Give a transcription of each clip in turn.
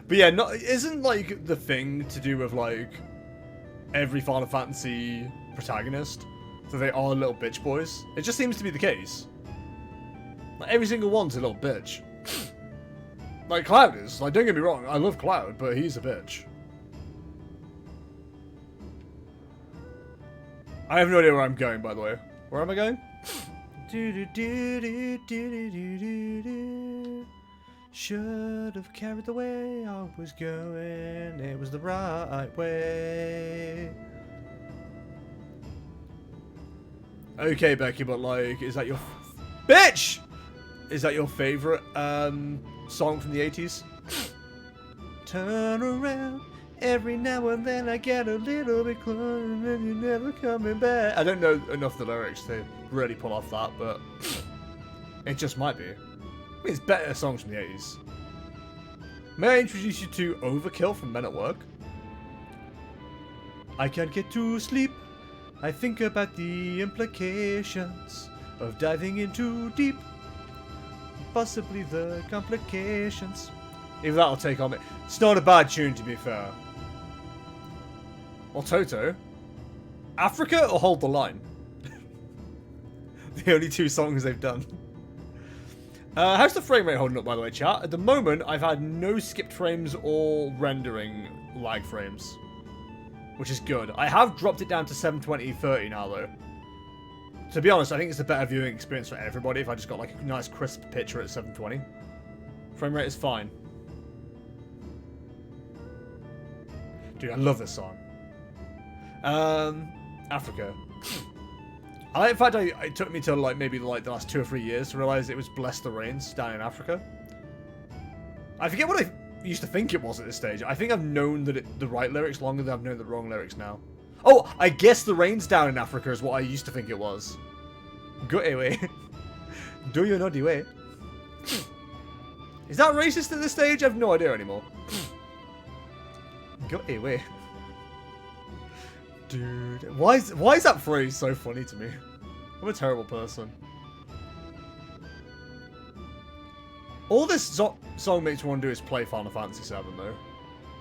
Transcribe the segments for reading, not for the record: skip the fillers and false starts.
But yeah, isn't like the thing to do with like every Final Fantasy protagonist that they are little bitch boys? It just seems to be the case. Like every single one's a little bitch. Like Cloud is. Like don't get me wrong, I love Cloud, but he's a bitch. I have no idea where I'm going, by the way. Where am I going? Should have carried the way I was going. It was the right way. Okay, Becky, but like, is that your bitch? Is that your favorite song from the 80s? Turn around. Every now and then I get a little bit closer and you're never coming back. I don't know enough of the lyrics to really pull off that, but it just might be. I mean, it's better songs from the 80s. May I introduce you to Overkill from Men at Work? I can't get to sleep. I think about the implications of diving in too deep. Possibly the complications. Even that'll take on me. It's not a bad tune, to be fair. Or Toto. Africa or Hold the Line? The only two songs they've done. How's the frame rate holding up, by the way, chat? At the moment, I've had no skipped frames or rendering lag frames. Which is good. I have dropped it down to 720/30 now, though. To be honest, I think it's a better viewing experience for everybody if I just got like a nice crisp picture at 720. Frame rate is fine. Dude, I love this song. Africa. In fact, it took me to like maybe like the last 2 or 3 years to realize it was Bless the Rains down in Africa. I forget what I used to think it was at this stage. I think I've known that the right lyrics longer than I've known the wrong lyrics now. Oh, I guess the rains down in Africa is what I used to think it was. Go away. Do you know the way? Is that racist at this stage? I have no idea anymore. Go away. Dude, why is that phrase so funny to me? I'm a terrible person. All this song makes me want to do is play Final Fantasy VII, though.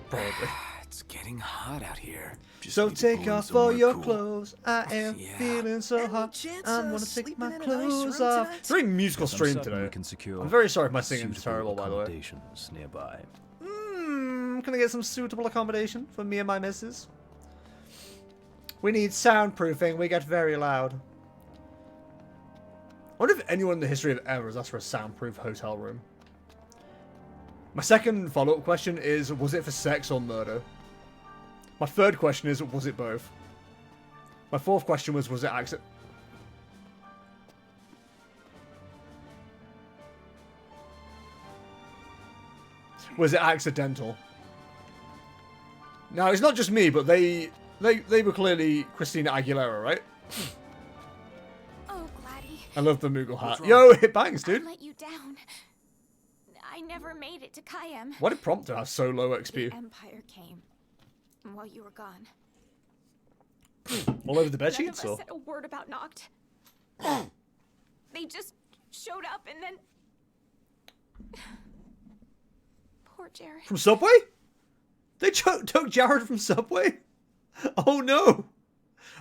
Probably. It's getting hot out here. Just So need to take pull in off all your somewhere cool. clothes. I am Yeah. feeling so Any hot. chance I'm of gonna take sleeping my in a nice clothes room off. tonight? It's a very musical stream I'm certain today. we can secure I'm very sorry if my singing's suitable terrible, by the way. accommodations nearby. Can I get some suitable accommodation for me and my missus? We need soundproofing. We get very loud. I wonder if anyone in the history of ever has asked for a soundproof hotel room. My second follow-up question is, was it for sex or murder? My third question is, was it both? My fourth question was it accident? Was it accidental? Now, it's not just me, but they were clearly Christina Aguilera, right? Oh, Gladdy. I love the Moogle hat. wrong? Yo, it bangs, I dude. let you down. I never made it to Kayam. What did prompt to have so low The XP? Empire came while you were gone. All over the bed None of sheets, us or? said a word about Noct. They just showed up and then... Poor Jared. From Subway? They took Jared from Subway? Oh no!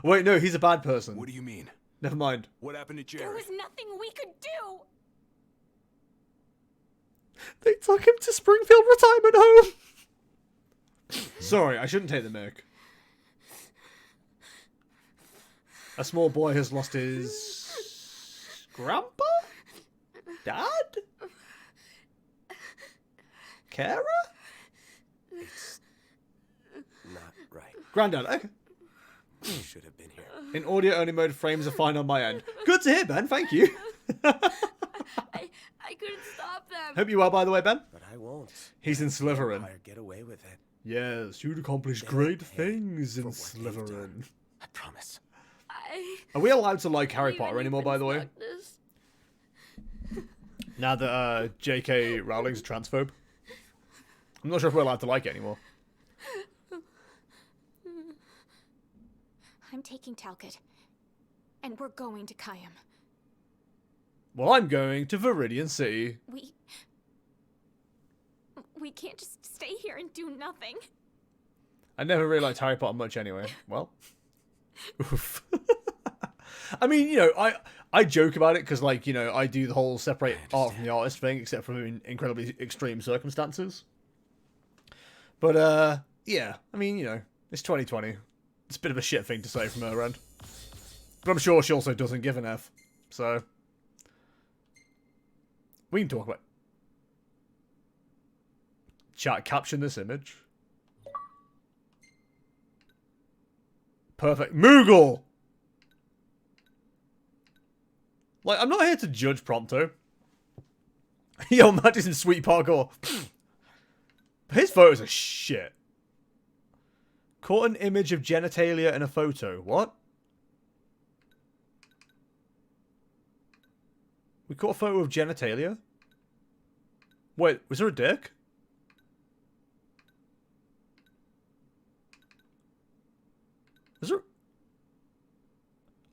Wait, no, he's a bad person. What do you mean? Never mind. What happened to There Jared? was nothing we could do. They took him to Springfield Retirement Home! Sorry, I shouldn't take the mic. A small boy has lost his... grandpa? Dad? Carer? Not right. Granddad, okay. You should have been here. In audio-only mode, frames are fine on my end. Good to hear, Ben, thank you. I couldn't stop them. Hope you are, by the way, Ben. But I won't. He's in Slytherin. Empire get away with it. Yes, you'd accomplish They great pay things in for what they've Slytherin. done. I promise. Are we allowed to like Harry Potter anymore, by the way? Now that J.K. Rowling's a transphobe? I'm not sure if we're allowed to like it anymore. I'm taking Talcott. And we're going to Kayam. Well, I'm going to Viridian City. We can't just stay here and do nothing. I never really liked Harry Potter much anyway. Well. Oof. I mean, you know, I joke about it because, like, you know, I do the whole separate art from the artist thing, except for in incredibly extreme circumstances. But, yeah, I mean, you know, it's 2020. It's a bit of a shit thing to say from her end. But I'm sure she also doesn't give an F. So, we can talk about... Chat, caption this image. Perfect. Moogle! Like, I'm not here to judge Prompto. Yo, Matt is in sweet parkour. His photos are shit. Caught an image of genitalia in a photo. What? We caught a photo of genitalia? Wait, was there a dick? Is there...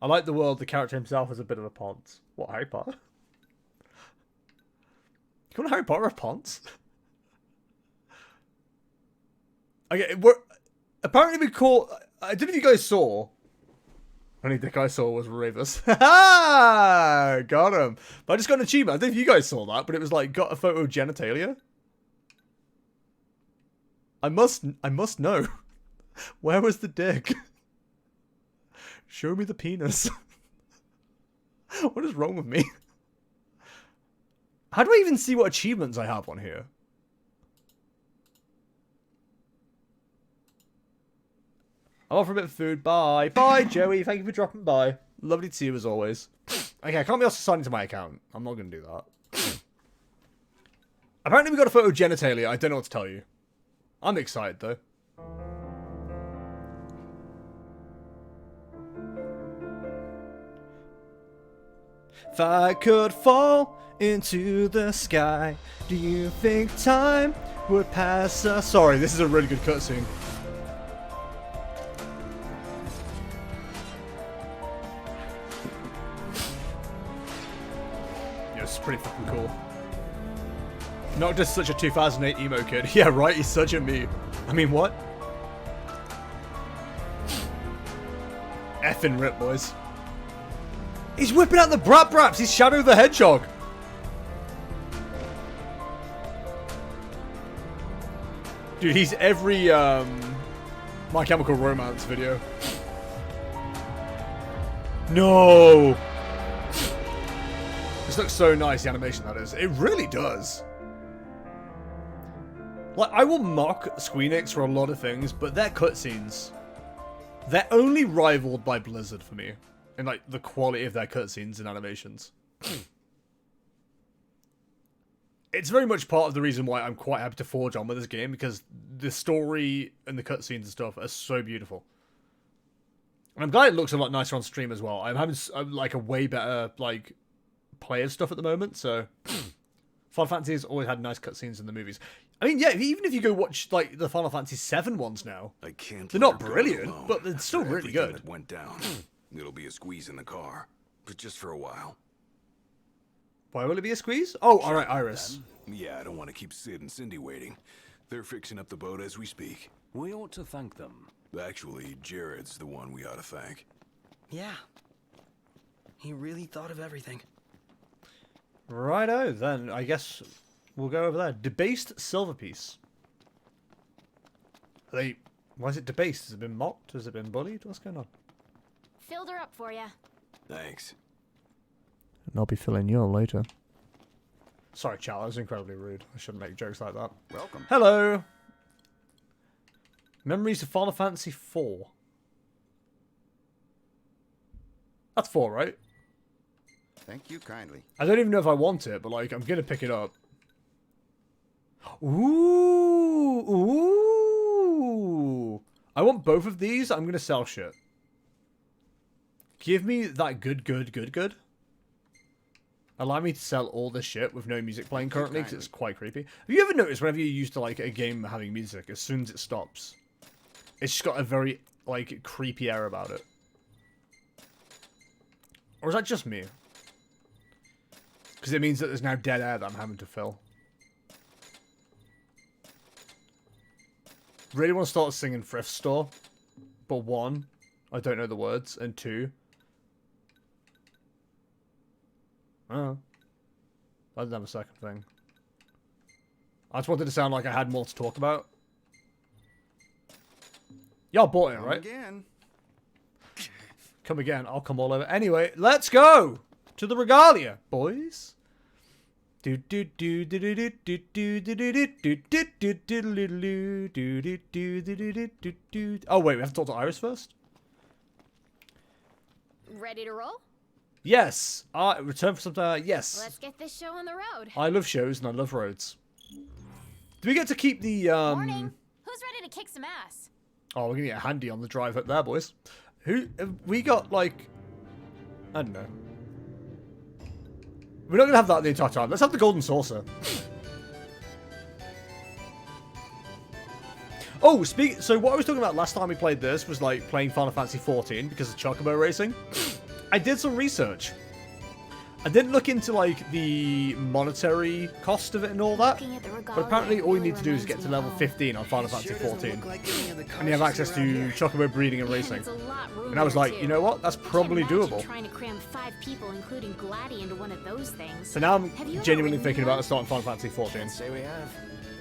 I like the world. The character himself is a bit of a ponce. What, Harry Potter? You call Harry Potter a ponce? Okay, apparently we caught... I don't know if you guys saw. Only dick I saw was Ravus. Ha! Got him. But I just got an achievement. I don't know if you guys saw that, but it was like, got a photo of genitalia. I must know. Where was the dick? Show me the penis. What is wrong with me? How do I even see what achievements I have on here? I'm off for a bit of food. Bye. Bye, Joey. Thank you for dropping by. Lovely to see you as always. Okay, I can't be asked to sign into my account. I'm not going to do that. Apparently we got a photo of genitalia. I don't know what to tell you. I'm excited, though. If I could fall into the sky, do you think time would pass us? Sorry, this is a really good cutscene. Yeah, it's pretty fucking cool. Not just such a 2008 emo kid. Yeah, right, he's such a meme. I mean, what? Effing rip, boys. He's whipping out the Brat Braps! He's Shadow the Hedgehog! Dude, he's every, My Chemical Romance video. No! This looks so nice, the animation that is. It really does. Like, I will mock Squeenix for a lot of things, but their cutscenes, they're only rivaled by Blizzard for me. And, like, the quality of their cutscenes and animations. It's very much part of the reason why I'm quite happy to forge on with this game, because the story and the cutscenes and stuff are so beautiful. And I'm glad it looks a lot nicer on stream as well. I'm having, like, a way better, like, play of stuff at the moment, so... Final Fantasy has always had nice cutscenes in the movies. I mean, yeah, even if you go watch, like, the Final Fantasy VII ones now, they're not brilliant, but they're still really good. That went down. It'll be a squeeze in the car, but just for a while. Why will it be a squeeze? Oh, alright, Iris. Yeah, I don't want to keep Sid and Cindy waiting. They're fixing up the boat as we speak. We ought to thank them. Actually, Jared's the one we ought to thank. Yeah. He really thought of everything. Righto, then I guess we'll go over there. Debased silver piece. Why is it debased? Has it been mocked? Has it been bullied? What's going on? Filled her up for ya. Thanks. And I'll be filling you up later. Sorry, Chal, that was incredibly rude. I shouldn't make jokes like that. Welcome. Hello! Memories of Final Fantasy IV. That's 4, right? Thank you kindly. I don't even know if I want it, but, like, I'm gonna pick it up. Ooh! Ooh! I want both of these. I'm gonna sell shit. Give me that good. Allow me to sell all this shit with no music playing currently, because it's quite creepy. Have you ever noticed whenever you're used to, like, a game having music, as soon as it stops, it's just got a very, like, creepy air about it? Or is that just me? Because it means that there's now dead air that I'm having to fill. really want to start a singing thrift store. But one, I don't know the words. And two, I didn't have a second thing. I just wanted to sound like I had more to talk about. Y'all bought it, right? Again. Come again. I'll come all over. Anyway, let's go to the regalia, boys. Oh wait, we have to talk to Iris first. Ready to roll? Yes. Return for something. Yes. Let's get this show on the road. I love shows and I love roads. Do we get to keep the Morning. Who's ready to kick some ass? Oh, we're gonna get handy on the drive up there, boys. Who have we got? Like, I don't know. We're not gonna have that the entire time. Let's have the golden saucer. Oh, so what I was talking about last time we played this was like playing Final Fantasy 14 because of Chocobo racing. I did some research. I didn't look into like the monetary cost of it and all that, but apparently all you need to do is get to level 15 on Final Fantasy 14, and you have access to Chocobo breeding and racing. And I was like, you know what? That's probably doable. Trying to cram 5 people, including Gladdy, into one of those things. So now I'm genuinely thinking about starting Final Fantasy 14. Say we have.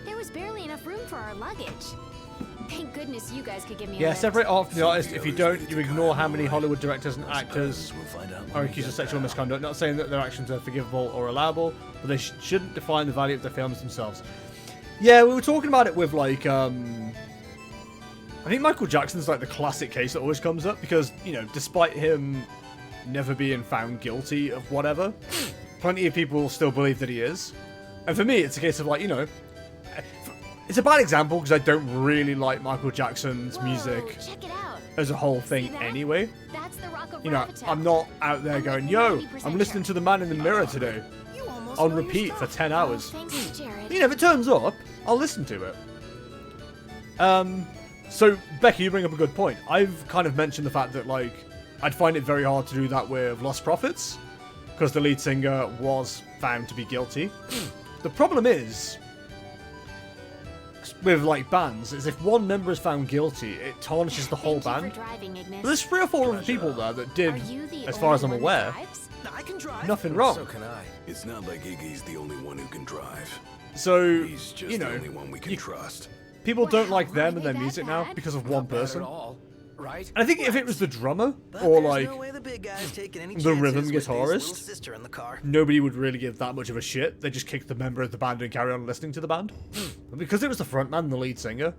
There was barely enough room for our luggage. Thank goodness you guys could give me a Yeah, lift. separate art from the artist. If you don't, you ignore how many Hollywood directors and actors are accused of sexual misconduct. Not saying that their actions are forgivable or allowable, but they shouldn't define the value of their films themselves. Yeah, we were talking about it with like, I think Michael Jackson's like the classic case that always comes up because, you know, despite him never being found guilty of whatever, plenty of people still believe that he is. And for me, it's a case of like, you know, it's a bad example because I don't really like Michael Jackson's music Check it out. as a whole thing that? anyway. That's the Rock of You know, Ravatel. I'm not out there going, yo, I'm listening to The Man in the Mirror today on repeat for 10 hours. Thanks, Jared. You know, if it turns up, I'll listen to it. So, Becky, you bring up a good point. I've kind of mentioned the fact that, like, I'd find it very hard to do that with Lost Prophets because the lead singer was found to be guilty. The problem is, with like bands, is if one member is found guilty, it tarnishes the whole band. But there's 3 or 4 other people there that did, as far as I'm aware, I can drive. nothing wrong. So can I. It's not like Iggy's the only one who can drive. So, He's just you the know, only one we can trust. people don't like them and Are their they music that now bad? because of one Not bad person. at all, right? And I think if it was the drummer But or there's like no way the big guy's taking any the rhythm chances with his little guitarist, sister in the car. nobody would really give that much of a shit. They just kick the member of the band and carry on listening to the band. But because it was the frontman, the lead singer,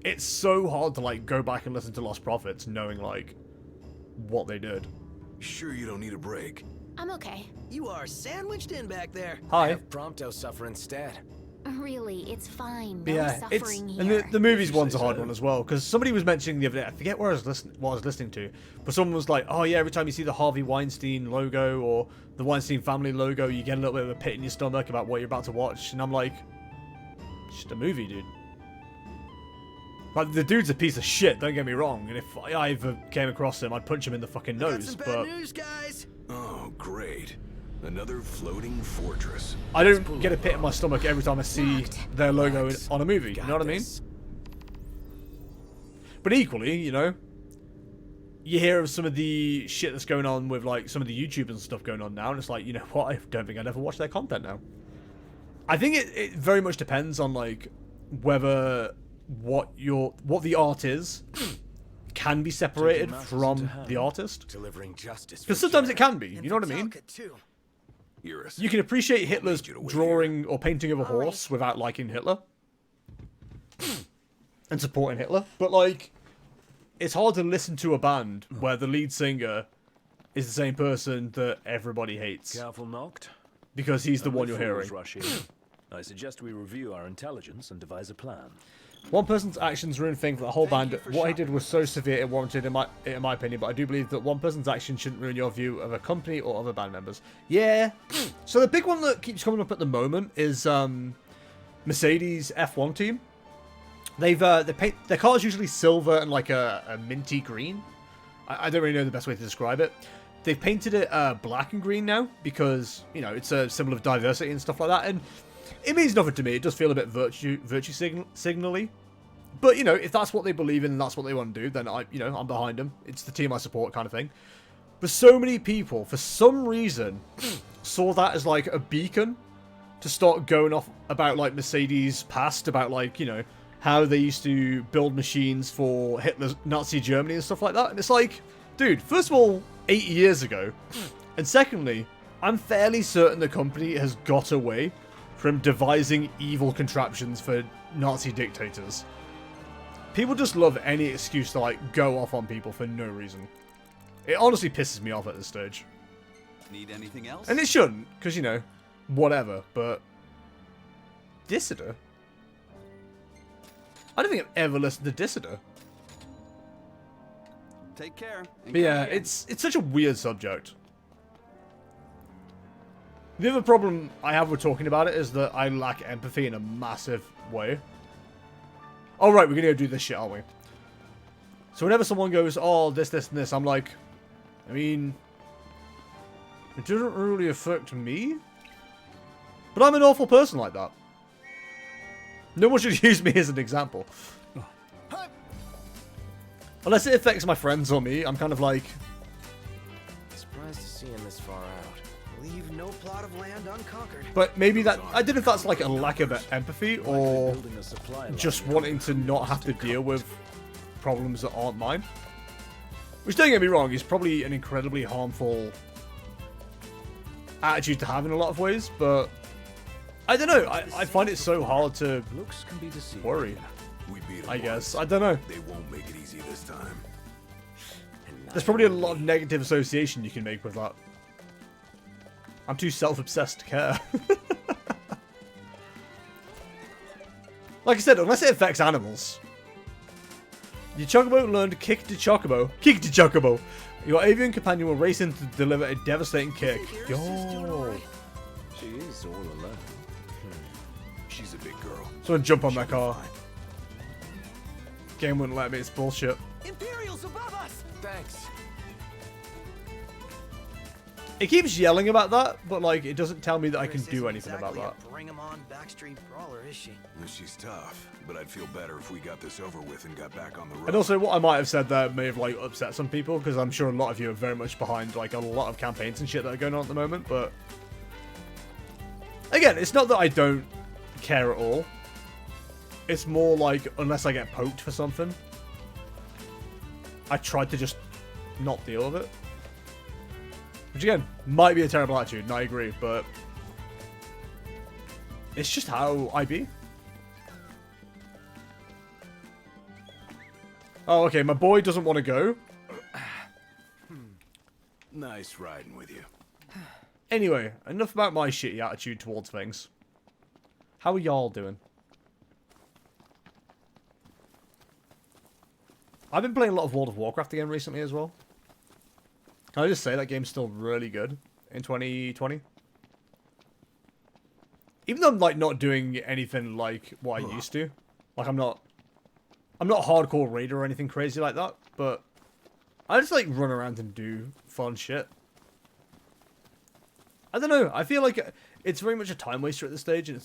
it's so hard to like go back and listen to Lost Prophets knowing like what they did. Sure you don't need a break? I'm okay. You are sandwiched in back there. Hi. Have Prompto suffer instead. Really, it's fine. But No yeah, it's suffering and here. the movies one's a hard one as well because somebody was mentioning the other day. I forget where what I was listening to, but someone was like, "Oh yeah, every time you see the Harvey Weinstein logo or the Weinstein family logo, you get a little bit of a pit in your stomach about what you're about to watch." And I'm like, "It's just a movie, dude." Like the dude's a piece of shit. Don't get me wrong. And if I ever came across him, I'd punch him in the fucking Got nose. some bad But news, guys. Oh, great. Another floating fortress. I don't get a pit in my stomach every time I see their logo on a movie. You know what I mean? But equally, you know, you hear of some of the shit that's going on with like some of the YouTubers and stuff going on now, and it's like, you know what? I don't think I'd ever watch their content now. I think it very much depends on like whether what the art is can be separated from the artist. Delivering justice. Because sometimes it can be. You know what I mean? Talca, too. Eurus. You can appreciate Hitler's you to wait drawing or painting of a horse without liking Hitler and supporting Hitler, but like, it's hard to listen to a band where the lead singer is the same person that everybody hates Careful knocked. because he's the one you're Fools hearing. rush in. I suggest we review our intelligence and devise a plan. One person's actions ruin things for the whole band. What he did was so severe it warranted in my opinion, but I do believe that one person's action shouldn't ruin your view of a company or other band members. Yeah. So the big one that keeps coming up at the moment is Mercedes F1 team. They paint their cars usually silver and like a minty green. I don't really know the best way to describe it. They've painted it black and green now because, you know, it's a symbol of diversity and stuff like that, and it means nothing to me. It does feel a bit virtue signally. But, you know, if that's what they believe in and that's what they want to do, then I'm behind them. It's the team I support kind of thing. But so many people, for some reason, saw that as, like, a beacon to start going off about, like, Mercedes' past, about, like, you know, how they used to build machines for Hitler's Nazi Germany and stuff like that. And it's like, dude, first of all, 80 years ago. And secondly, I'm fairly certain the company has got away from devising evil contraptions for Nazi dictators. People just love any excuse to, like, go off on people for no reason. It honestly pisses me off at this stage. Need anything else? And it shouldn't, because, you know, whatever, but... Dissider? I don't think I've ever listened to Dissider. Take care. But yeah, it's such a weird subject. The other problem I have with talking about it is that I lack empathy in a massive way. Oh, right, we're going to go do this shit, aren't we? So whenever someone goes, oh, this, and this, I'm like, I mean, it doesn't really affect me. But I'm an awful person like that. No one should use me as an example. Unless it affects my friends or me, I'm kind of like... Surprised to see him this far out. Leave no plot of land unconquered. But maybe that... I don't know if that's like a lack of empathy or Building a supply line just in wanting to not have to deal with problems that aren't mine. Which, don't get me wrong, is probably an incredibly harmful attitude to have in a lot of ways, but... I don't know, I find it so hard to Looks can be deceiving. worry, We beat 'em I guess. once. I don't know. They won't make it easy this time. There's probably a lot of negative association you can make with that. I'm too self-obsessed to care. Like I said, unless it affects animals. Your Chocobo learned to kick the Chocobo. Kick the Chocobo! Your avian companion will race in to deliver a devastating kick. Yo! She is all alone. She's a big girl. Someone jump on my car. Game wouldn't let me, it's bullshit. Imperials above us! Thanks. It keeps yelling about that, but like, it doesn't tell me that I can Chris do isn't anything about exactly that. a bring 'em on backstreet brawler, is she? She's tough, but I'd feel better if we got this over with and got back on the road. And also, what I might have said there may have like upset some people, because I'm sure a lot of you are very much behind like a lot of campaigns and shit that are going on at the moment, but... Again, it's not that I don't care at all. It's more like, unless I get poked for something, I tried to just not deal with it. Which again, might be a terrible attitude, and I agree, but... It's just how I be. Oh, okay, my boy doesn't want to go. Nice riding with you. Anyway, enough about my shitty attitude towards things. How are y'all doing? I've been playing a lot of World of Warcraft again recently as well. Can I just say that game's still really good in 2020? Even though I'm like not doing anything like what I used to. Like I'm not hardcore raider or anything crazy like that, but I just like run around and do fun shit. I don't know, I feel like it's very much a time waster at this stage, and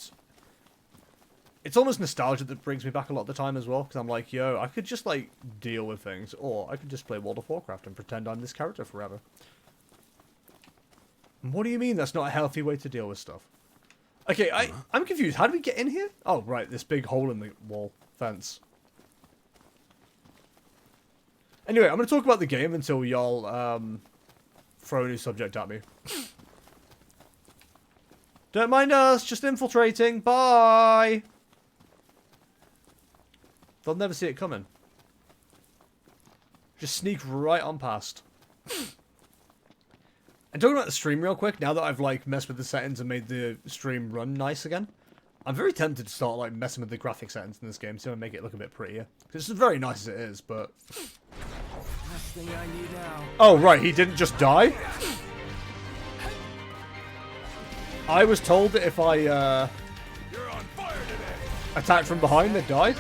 it's almost nostalgia that brings me back a lot of the time as well, because I'm like, yo, I could just like deal with things, or I could just play World of Warcraft and pretend I'm this character forever. What do you mean that's not a healthy way to deal with stuff? Okay, I'm confused. How do we get in here? Oh, right, this big hole in the wall fence. Anyway, I'm going to talk about the game until y'all throw a new subject at me. Don't mind us, just infiltrating. Bye! They'll never see it coming. Just sneak right on past. And talking about the stream real quick, now that I've like messed with the settings and made the stream run nice again, I'm very tempted to start like messing with the graphic settings in this game to make it look a bit prettier. Because it's very nice as it is, but... Last thing I need now. Oh, right, he didn't just die? I was told that if I You're on fire today. attacked from behind, they'd die.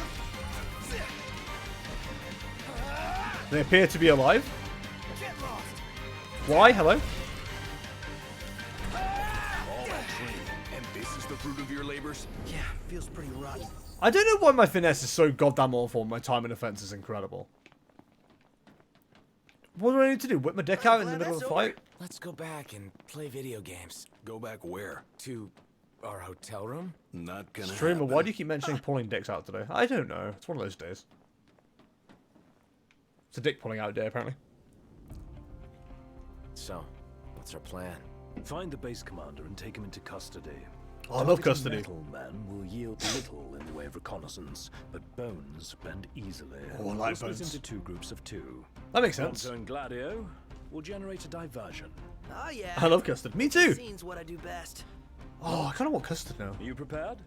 They appear to be alive. Why? Hello? All that training, and this is the fruit of your labors? Yeah, feels pretty rotten. I don't know why my finesse is so goddamn awful and my time and offense is incredible. What do I need to do? Whip my dick out in the middle of the fight? Let's go back and play video games. Go back where? To our hotel room? Not gonna Streamer, happen. why do you keep mentioning pulling dicks out today? I don't know. It's one of those days. It's a dick pulling out day, apparently. So, what's our plan? Find the base commander and take him into custody. Oh, I love Targeting custody. Metal Man will yield little in the way of reconnaissance, but bones bend easily. Oh, I like This goes bones. into 2 groups of 2. That makes sense. Bronto and Gladio will generate a diversion. Oh yeah. I love custard. Me too. Scene's what I do best. Oh, I kind of want custard now. Are you prepared?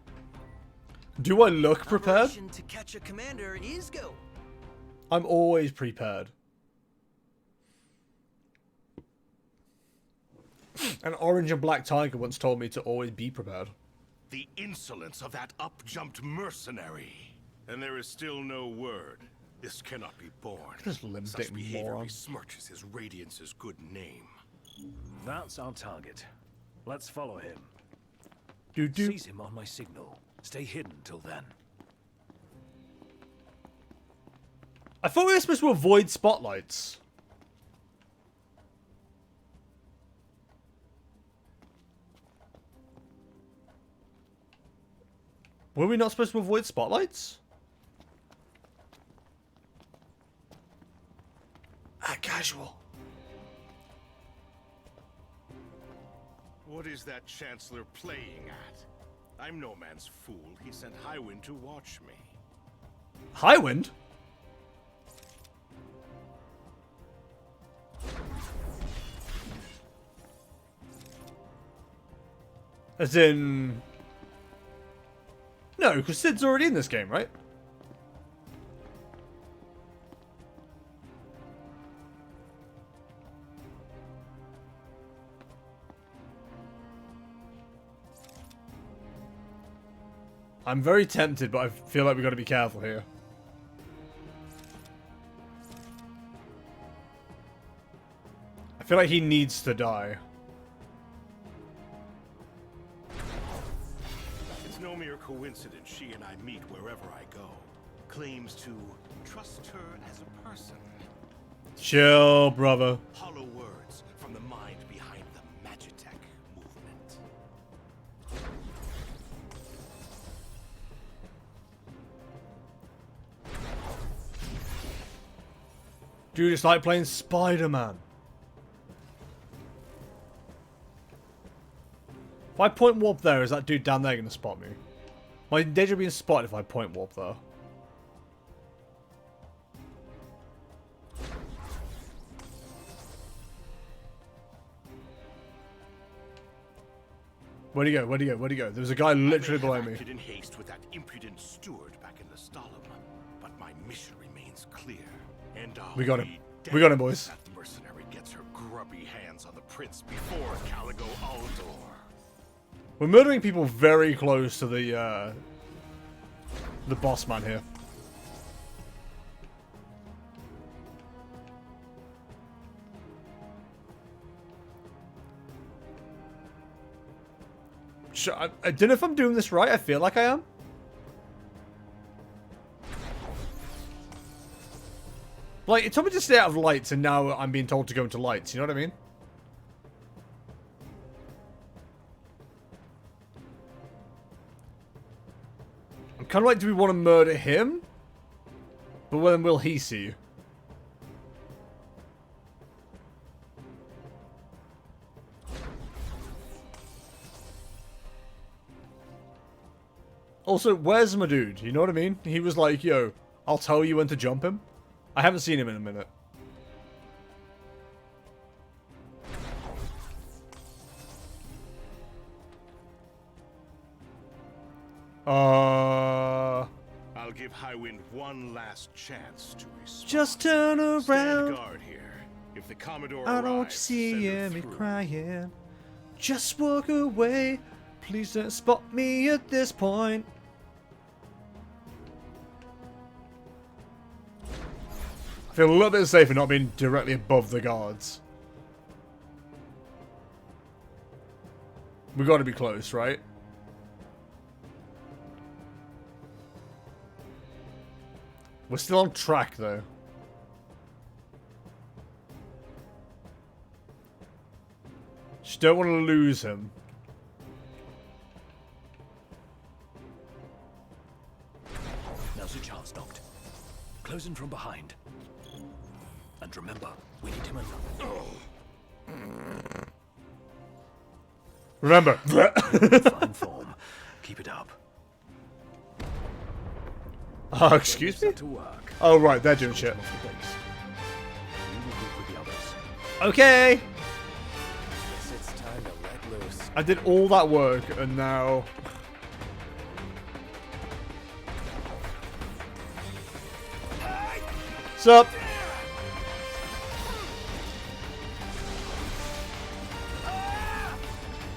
Do I look prepared? Operation To Catch a Commander is go. I'm always prepared. An orange and black tiger once told me to always be prepared. The insolence of that up-jumped mercenary. And there is still no word. This cannot be borne. This limp Such dick behavior moron. besmirches his Radiance's good name. That's our target. Let's follow him. Do. Seize him on my signal. Stay hidden till then. I thought we were supposed to avoid spotlights. Were we not supposed to avoid spotlights? Casual. What is that Chancellor playing at? I'm no man's fool. He sent Highwind to watch me. Highwind? As in... No, because Sid's already in this game, right? I'm very tempted, but I feel like we've got to be careful here. I feel like he needs to die. It's no mere coincidence she and I meet wherever I go. Claims to trust her as a person. Chill, brother. Hollow words from the mind behind the Magitech movement. Dude, it's like playing Spider-Man. If I point warp there, is that dude down there going to spot me? My danger of being spotted if I point warp there. Where'd he go? Where'd he go? Where'd he go? There was a guy literally below I may me. have acted in haste with that impudent steward back in the Stalum, but my mission remains clear. And I'll We got him. be We got him, damned boys. if that mercenary gets her grubby hands on the prince before Caligo Aldor. We're murdering people very close to the boss man here. I don't know if I'm doing this right. I feel like I am. Like, it told me to stay out of lights, and now I'm being told to go into lights. You know what I mean? I'm kind of like, do we want to murder him? But when will he see you? Also, where's my dude? You know what I mean? He was like, yo, I'll tell you when to jump him. I haven't seen him in a minute. I'll give Highwind one last chance to respond. Just turn Stand around. guard here. If the Commodore I don't want you arrives, seeing send her me through. crying. Just walk away. Please don't spot me at this point. I feel a little bit safer not being directly above the guards. We got to be close, right? We're still on track, though. Just don't want to lose him. Now's your chance, Noct. Close in from behind. And remember, we need him Remember. fine form. Keep it up. Oh, excuse me? Set to work. Oh, right, they're doing shit. Off the base. You will group with the others. Okay. Guess it's time to let loose. I did all that work, and now... Sup?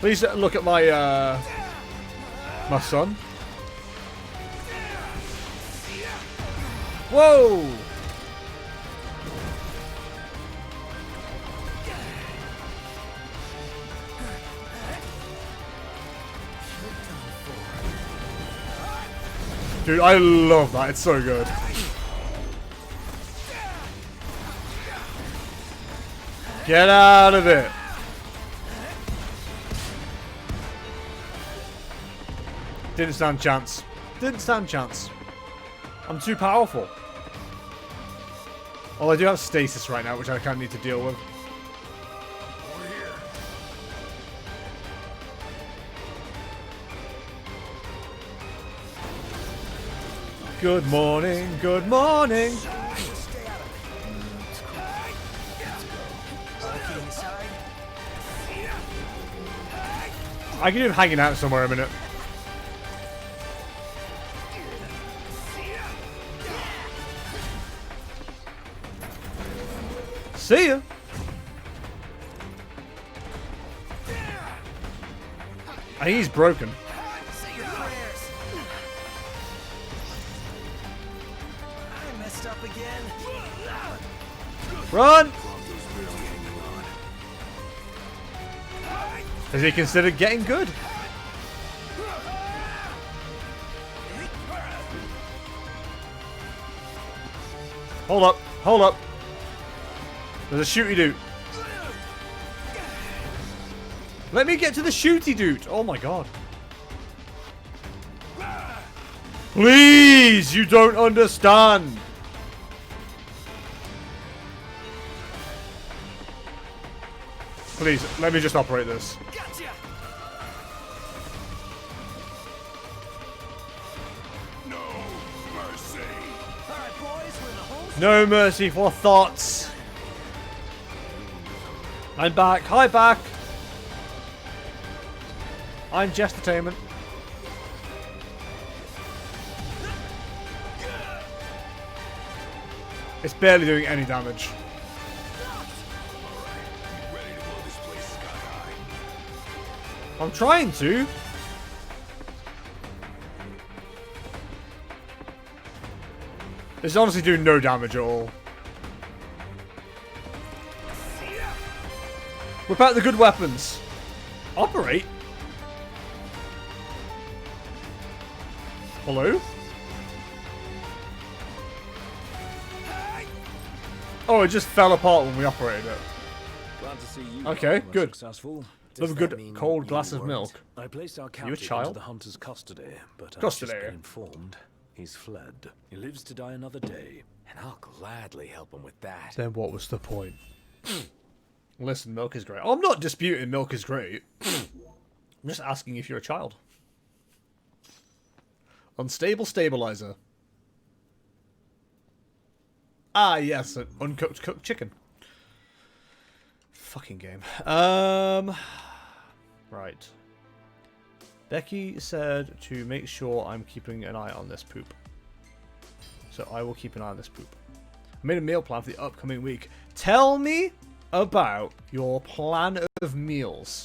Please look at my, my son. Whoa! Dude, I love that. It's so good. Get out of it. Didn't stand chance. Didn't stand chance. I'm too powerful. Well, I do have stasis right now, which I kind of need to deal with. Good morning, good morning. I can do him hanging out somewhere a minute. See ya. I think he's broken. Say your prayers. I messed up again. Run! Has he considered getting good? Hold up, hold up. There's a shooty dude. Let me get to the shooty dude. Oh my god. Please, you don't understand. Please, let me just operate this. Gotcha. No mercy. All right, boys, we're in the home. No mercy for thoughts. I'm back. Hi, back. I'm Jestertainment. It's barely doing any damage. Ready to blow this place sky high. I'm trying to. It's honestly doing no damage at all. Whip out the good weapons. Operate? Hello? Oh, it just fell apart when we operated it. Glad to see you Okay, were good. successful. Love a that good mean cold you glass of weren't? milk. I placed our You a captive into child? the hunter's custody, but I've Custody. just been informed he's fled. He lives to die another day. And I'll gladly help him with that. Then what was the point? Listen, milk is great. I'm not disputing milk is great. I'm just asking if you're a child. Unstable stabilizer. Ah, yes, an uncooked cooked chicken. Fucking game. Right. Becky said to make sure I'm keeping an eye on this poop. So I will keep an eye on this poop. I made a meal plan for the upcoming week. Tell me about your plan of meals.